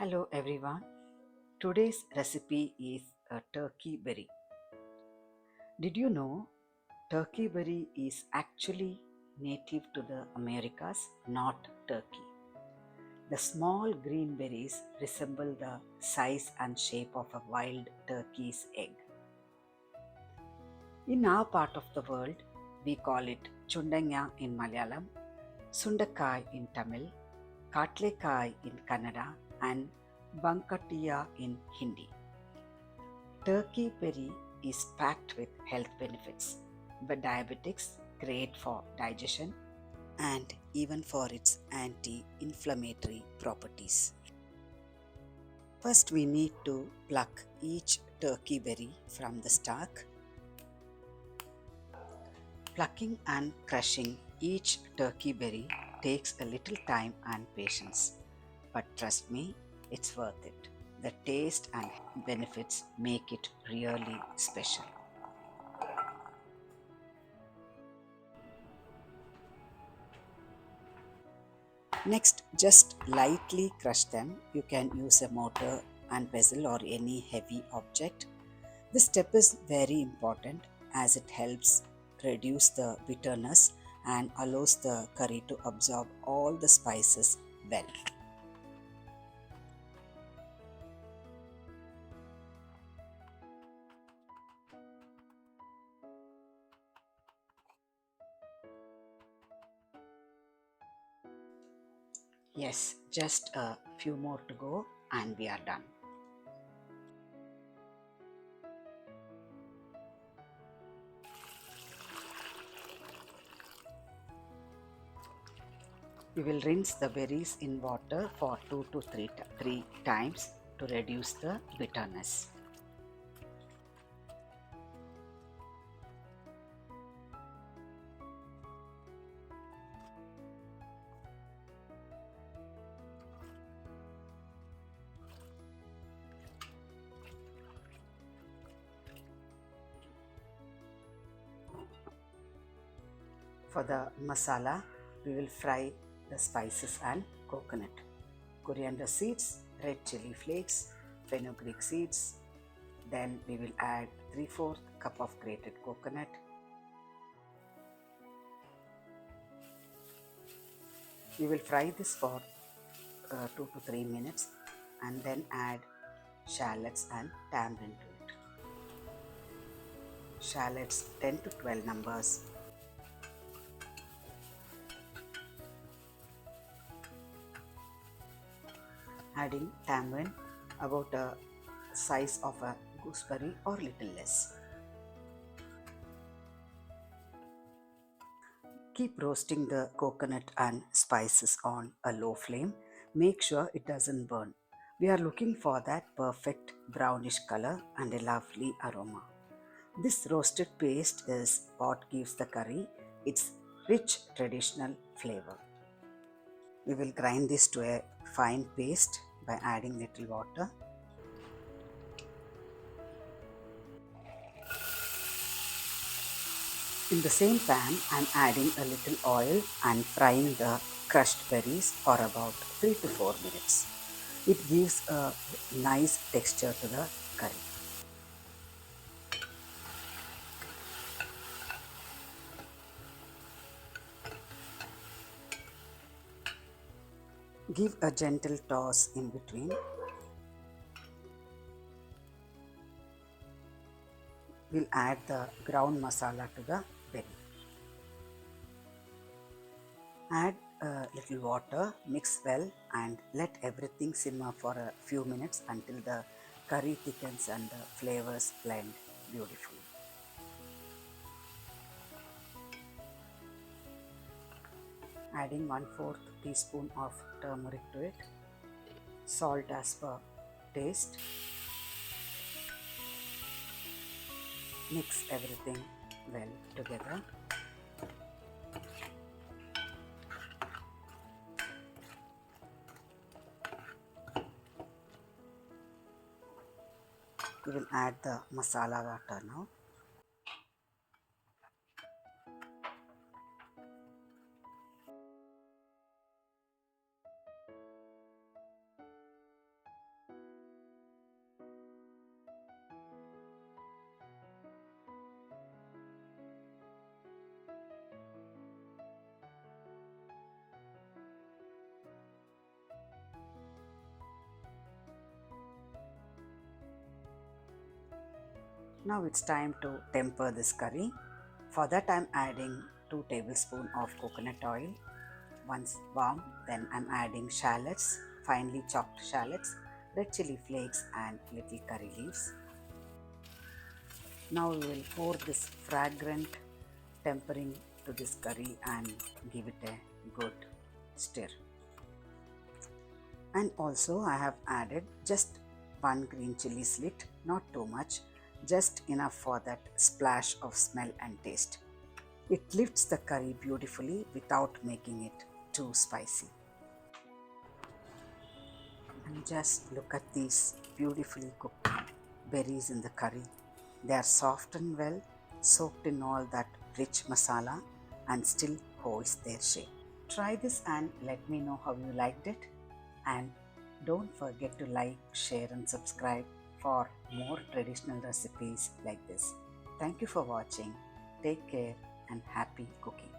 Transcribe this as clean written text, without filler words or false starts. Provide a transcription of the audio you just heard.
Hello everyone. Today's recipe is a turkey berry. Did you know turkey berry is actually native to the Americas, not Turkey? The small green berries resemble the size and shape of a wild turkey's egg. In our part of the world, we call it chundanga in Malayalam, sundakkai in Tamil, katlekkai in Kannada, and bankatiya in Hindi. Turkey berry is packed with health benefits, but diabetics great for digestion and even for its anti-inflammatory properties. First, we need to pluck each turkey berry from the stalk. Plucking and crushing each turkey berry takes a little time and patience, but trust me, it's worth it. The taste and benefits make it really special. Next, just lightly crush them. You can use a mortar and pestle or any heavy object. This step is very important as it helps reduce the bitterness and allows the curry to absorb all the spices well. Yes, just a few more to go and we are done. We will rinse the berries in water for 2 to 3 times to reduce the bitterness. For the masala, we will fry the spices and coconut, coriander seeds, red chili flakes, fenugreek seeds. Then we will add 3/4 cup of grated coconut. We will fry this for 2 to 3 minutes and then add shallots and tamarind to it. Shallots 10 to 12 numbers. Adding tamarind about a size of a gooseberry or little less. Keep roasting the coconut and spices on a low flame. Make sure it doesn't burn. We are looking for that perfect brownish color and a lovely aroma. This roasted paste is what gives the curry its rich traditional flavor. We will grind this to a fine paste by adding little water. In the same pan, I am adding a little oil and frying the crushed berries for about 3 to 4 minutes. It gives a nice texture to the curry. Give a gentle toss in between. We'll add the ground masala to the berry. Add a little water, mix well and let everything simmer for a few minutes until the curry thickens and the flavors blend beautifully. Adding 1/4 teaspoon of turmeric to it, salt as per taste. Mix everything well together. We will add the masala water now. Now it's time to temper this curry. For that I'm adding 2 tablespoons of coconut oil. Once warm, then I'm adding shallots, finely chopped shallots, red chili flakes and little curry leaves. Now we will pour this fragrant tempering to this curry and give it a good stir. And also I have added just 1 green chili slit, not too much, just enough for that splash of smell and taste. It lifts the curry beautifully without making it too spicy. And just look at these beautifully cooked berries in the curry. They are soft and well soaked in all that rich masala and still holds their shape. Try this and let me know how you liked it. And don't forget to like, share and subscribe for more traditional recipes like this. Thank you for watching. Take care and happy cooking.